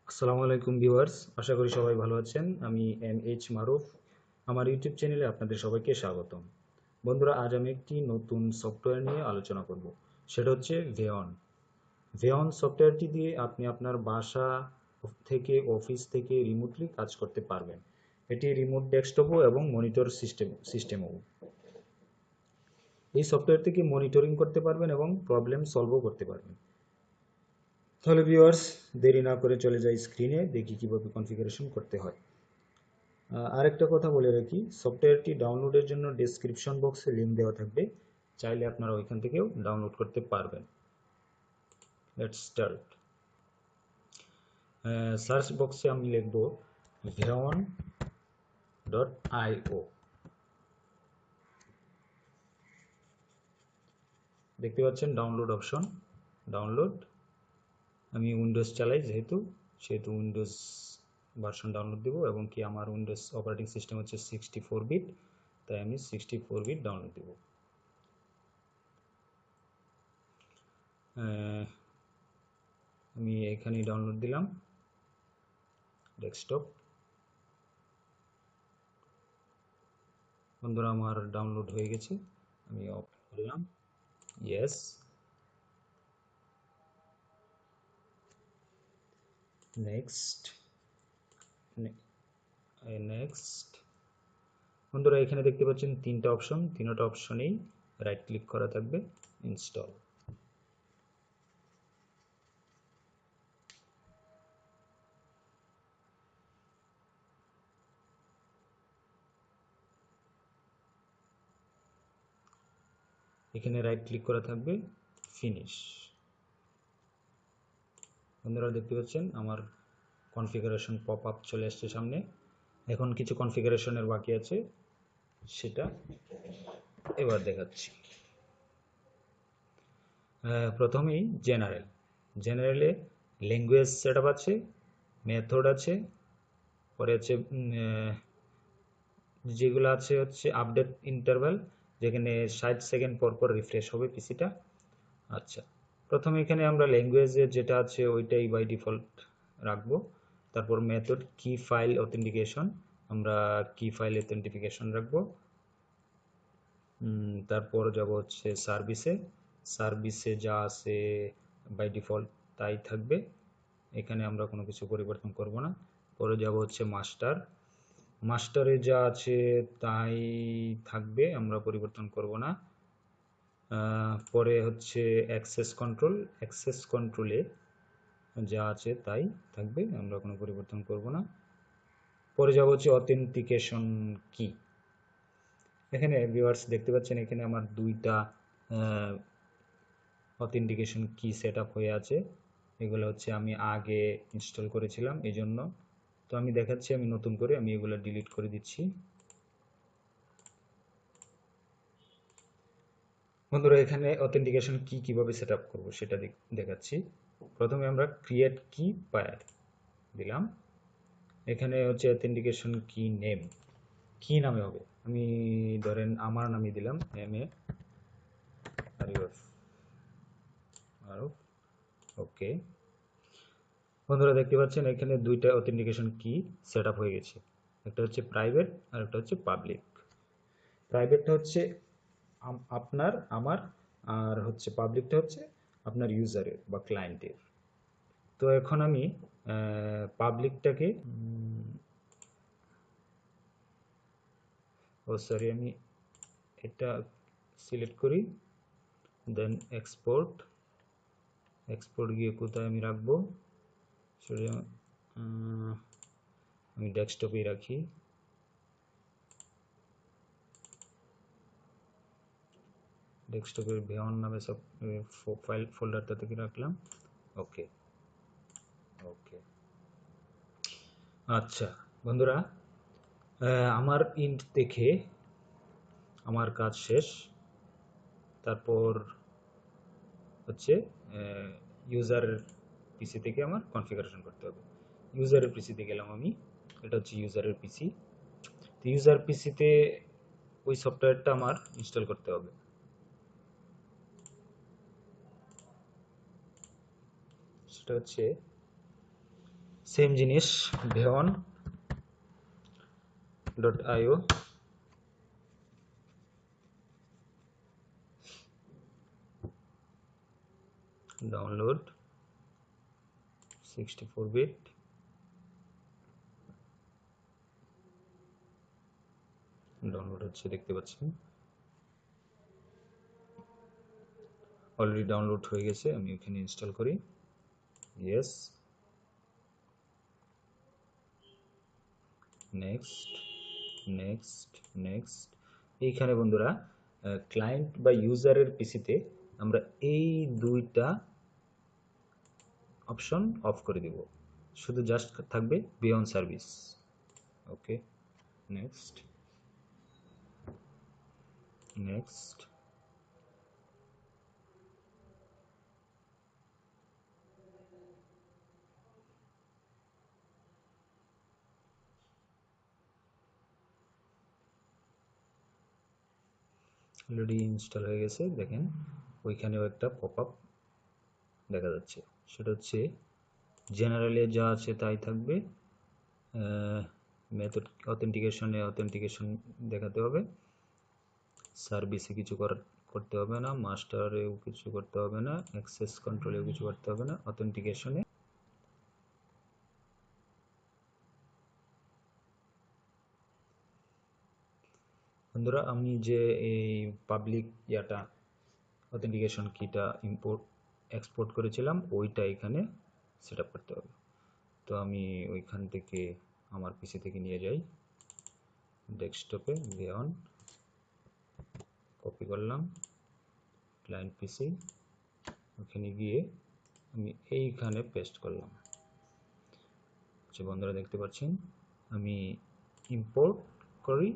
আসসালামু আলাইকুম ভিউয়ার্স, আশা করি সবাই ভালো আছেন। আমি মারুফ। আমার ইউটিউব চ্যানেলে আপনাদের সবাইকে স্বাগতম। বন্ধুরা, আজ আমি একটি নতুন সফটওয়্যার নিয়ে আলোচনা করব। সেটা হচ্ছে ভেয়ন। ভেয়ন সফটওয়্যারটি দিয়ে আপনি আপনার বাসা থেকে, অফিস থেকে রিমোটলি কাজ করতে পারবেন। এটি রিমোট ডেস্কটপও এবং মনিটর সিস্টেমও। এই সফটওয়্যার থেকে মনিটরিং করতে পারবেন এবং প্রবলেম সলভও করতে পারবেন। তাহলে ভিউয়ার্স, দেরি না করে চলে যাই স্ক্রিনে, দেখি কিভাবে কনফিগারেশন করতে হয়। আরেকটা কথা বলে রাখি, সফটওয়্যারটি ডাউনলোডের জন্য ডেসক্রিপশন বক্সে লিঙ্ক দেওয়া থাকবে, চাইলে আপনারা ওইখান থেকেও ডাউনলোড করতে পারবেন। Let's start. সার্চ বক্সে আমি লিখব veyon.io। দেখতে পাচ্ছেন ডাউনলোড অপশন। ডাউনলোড, আমি উইন্ডোজ চালাই সেহেতু উইন্ডোজ ভার্সন ডাউনলোড দেবো, এবং কি আমার উইন্ডোজ অপারেটিং সিস্টেম হচ্ছে 64 বিট, তাই আমি 64 বিট ডাউনলোড দেবো। আমি এখানেই ডাউনলোড দিলাম ডেস্কটপ। বন্ধুরা, আমার ডাউনলোড হয়ে গেছে, আমি ওপেন করলাম। Yes, next, next. বন্ধুরা, এখানে দেখতে পাচ্ছেন তিনটা অপশন, তিনটা অপশনেই রাইট ক্লিক করা থাকবে, ইনস্টল। এখানে রাইট ক্লিক করা থাকবে, ফিনিশ। বন্ধুরা, দেখতে পাচ্ছেন আমার কনফিগারেশন পপ আপ চলে আসছে সামনে। এখন কিছু কনফিগারেশনের বাকি আছে, সেটা এবার দেখাচ্ছি। প্রথমেই জেনারেলে ল্যাঙ্গুয়েজ সেটআপ আছে, মেথড আছে, পরে হচ্ছে যেগুলো আছে হচ্ছে আপডেট ইন্টারভাল, যেখানে 60 সেকেন্ড পর পর রিফ্রেশ হবে পিসিটা। আচ্ছা, প্রথমে এখানে আমরা ল্যাঙ্গুয়েজে যেটা আছে ওইটাই বাই ডিফল্ট রাখবো। তারপর মেথড কি ফাইল অথেন্টিকেশন, আমরা কি ফাইল অথেন্টিফিকেশন রাখবো। তারপর যাব হচ্ছে সার্ভিসে যা আছে বাই ডিফল্ট তাই থাকবে, এখানে আমরা কোনো কিছু পরিবর্তন করব না। পরে যাব হচ্ছে মাস্টারে যা আছে তাই থাকবে, আমরা পরিবর্তন করব না। পরে হচ্ছে অ্যাক্সেস কন্ট্রোলে যা আছে তাই থাকবে, আমরা কোনো পরিবর্তন করব না। পরে যাব হচ্ছে অথেন্টিকেশন কি। এখানে ভিউয়ার্স দেখতে পাচ্ছেন, এখানে আমার দুইটা অথেন্টিকেশন কি সেট আপ হয়ে আছে। এগুলো হচ্ছে আমি আগে ইনস্টল করেছিলাম, এই জন্য। তো আমি দেখাচ্ছি, আমি নতুন করে আমি এগুলো ডিলিট করে দিচ্ছি। বন্ধুরা, এখানে অথেন্টিকেশন কি কিভাবে সেট আপ করবো সেটা দেখাচ্ছি। প্রথমে আমরা ক্রিয়েট কি পায়ার দিলাম। এখানে হচ্ছে অথেন্টিকেশন কি নেম, কি নামে হবে, আমি ধরেন আমার নামে দিলাম মারুফ। ওকে। বন্ধুরা, দেখতে পাচ্ছেন এখানে দুইটা অথেন্টিকেশন কি সেট আপ হয়ে গেছে, একটা হচ্ছে প্রাইভেট আর একটা হচ্ছে পাবলিক। প্রাইভেটটা হচ্ছে আমার, আর হচ্ছে পাবলিকটা হচ্ছে আপনার ইউজারের বা ক্লায়েন্টের। তো এখন আমি পাবলিকটাকে আমি এটা সিলেক্ট করি, দেন এক্সপোর্ট গিয়ে কোথায় আমি রাখবো, সেটা আমি ডেস্কটপেই রাখি। ডেস্কটপের ভেয়ন নামে সব ফাইল ফোল্ডারটা থেকে রাখলাম। ওকে। আচ্ছা বন্ধুরা, আমার ইন্ট দেখে আমার কাজ শেষ। তারপর হচ্ছে ইউজারের পিসি থেকে আমার কনফিগারেশন করতে হবে। ইউজারের পিসিতে গেলাম আমি, এটা হচ্ছে ইউজারের পিসি। তো ইউজার পিসিতে ওই সফটওয়্যারটা আমার ইনস্টল করতে হবে। সেটা হচ্ছে সেম জিনিস ভেয়ন .io ডাউনলোড 64 বিট ডাউনলোড হচ্ছে, দেখতে পাচ্ছেন অলরেডি ডাউনলোড হয়ে গেছে। আমি এখানে ইনস্টল করি, ইয়েস, নেক্সট নেক্সট নেক্সট। এইখানে বন্ধুরা ক্লায়েন্ট বা ইউজারের পিসিতে আমরা এই দুইটা অপশন অফ করে দিব, শুধু জাস্ট থাকবে বিয়ন্ড সার্ভিস। ওকে, নেক্সট নেক্সট। অলরেডি ইনস্টল হয়ে গেছে, দেখেন ওইখানেও একটা পপ আপ দেখা যাচ্ছে, সেটা হচ্ছে জেনারেলে যা আছে তাই থাকবে, মেথড অথেন্টিকেশন দেখাতে হবে, সার্ভিসে কিছু করতে হবে না, মাস্টারেও কিছু করতে হবে না, অ্যাক্সেস কন্ট্রোলেও কিছু করতে হবে না, অথেন্টিকেশনে বন্ধুরা আমি যে এই পাবলিক ইয়াটা অথেন্টিকেশন কিটা ইম্পোর্ট এক্সপোর্ট করেছিলাম ওইটা এখানে সেট আপ করতে হবে। তো আমি ওইখান থেকে আমার পিসি থেকে নিয়ে যাই, ডেস্কটপে ভেয়ন কপি করলাম, ক্লায়েন্ট পিসি, ওখানে গিয়ে আমি এইখানে পেস্ট করলাম। আচ্ছা বন্ধুরা দেখতে পাচ্ছেন আমি ইম্পোর্ট করি,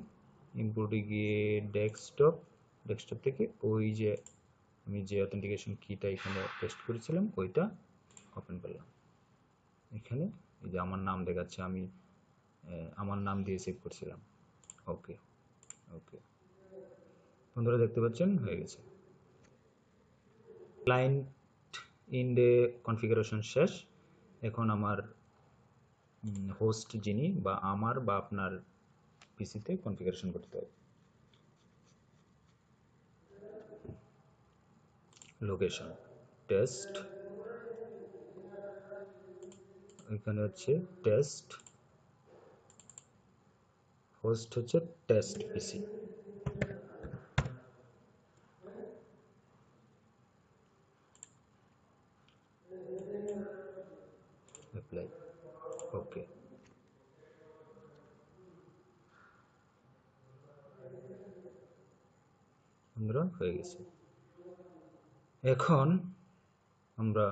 ইম্পোর্টে গিয়ে ডেস্কটপ থেকে ওই যে আমি যে অথেন্টিকেশন কিটা এখানে পেস্ট করেছিলাম ওইটা ওপেন করলাম। এখানে এই যে আমার নাম দেখাচ্ছে, আমি আমার নাম দিয়ে সেভ করছিলাম। ওকে ওকে বন্ধুরা দেখতে পাচ্ছেন হয়ে গেছে। ক্লায়েন্ট ইন্ডে কনফিগারেশন শেষ। এখন আমার হোস্ট যিনি বা আমার বা আপনার পিসিতে কনফিগারেশন করতে হবে। লোকেশন টেস্ট, এখানে হচ্ছে টেস্ট, হোস্ট হচ্ছে টেস্ট পিসি, অ্যাপ্লাই, ওকে। বন্ধুরা হয়ে গেছে। এখন আমরা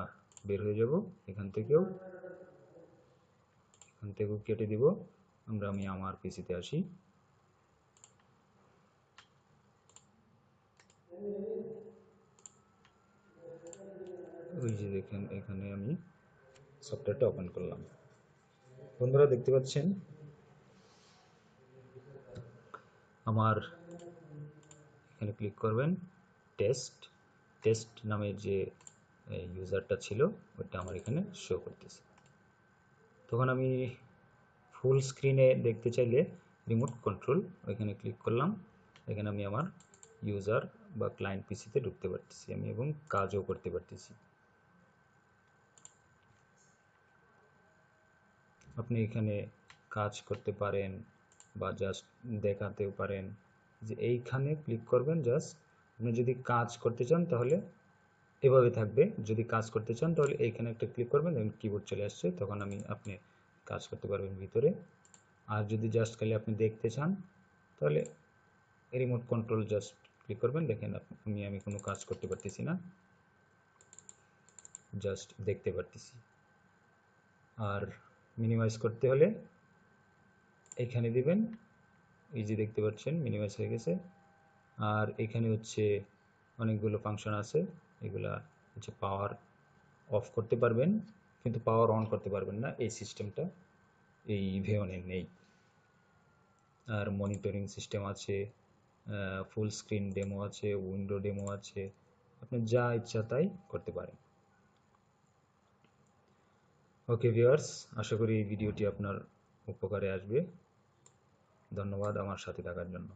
বের হয়ে যাব এখান থেকেও কেটে দিব। আমি আমার পিসিতে আসি, ওই যে দেখেন এখানে আমি সফটওয়্যারটা ওপেন করলাম। বন্ধুরা দেখতে পাচ্ছেন আমার এখানে ক্লিক করবেন, টেস্ট টেস্ট নামের যে ইউজারটা ছিল ওটা আমার এখানে শো করতেছে। তখন আমি ফুল স্ক্রিনে দেখতে চাইলে রিমোট কন্ট্রোল ওইখানে ক্লিক করলাম, এখানে আমি আমার ইউজার বা ক্লায়েন্ট পিসিতে ঢুকতে পারতেছি আমি এবং কাজও করতে পারতেছি। আপনি এখানে কাজ করতে পারেন বা জাস্ট দেখাতেও পারেন, যে এইখানে ক্লিক করবেন জাস্ট। আপনি যদি কাজ করতে চান তাহলে এভাবে থাকবে, যদি কাজ করতে চান তাহলে এইখানে একটা ক্লিক করবেন, দেখুন কিবোর্ড চলে আসছে, তখন আপনি কাজ করতে পারবেন ভিতরে। আর যদি জাস্ট খালি আপনি দেখতে চান তাহলে রিমোট কন্ট্রোল জাস্ট ক্লিক করবেন, দেখেন আমি কোনো কাজ করতে পারতেছি না, জাস্ট দেখতে পারতেছি। আর মিনিমাইজ করতে হলে এখানে দিবেন, এই যে দেখতে পাচ্ছেন মিনিমাইজ হয়ে গেছে। আর এখানে হচ্ছে অনেকগুলো ফাংশন আছে, এগুলা হচ্ছে পাওয়ার অফ করতে পারবেন কিন্তু পাওয়ার অন করতে পারবেন না, এই সিস্টেমটা এই ভেয়নে নেই। আর মনিটরিং সিস্টেম আছে, ফুল স্ক্রিন ডেমো আছে, উইন্ডো ডেমো আছে, আপনি যা ইচ্ছা তাই করতে পারেন। ওকে ভিউয়ার্স, আশা করি এই ভিডিওটি আপনার উপকারে আসবে। ধন্যবাদ আমার সাথে থাকার জন্য।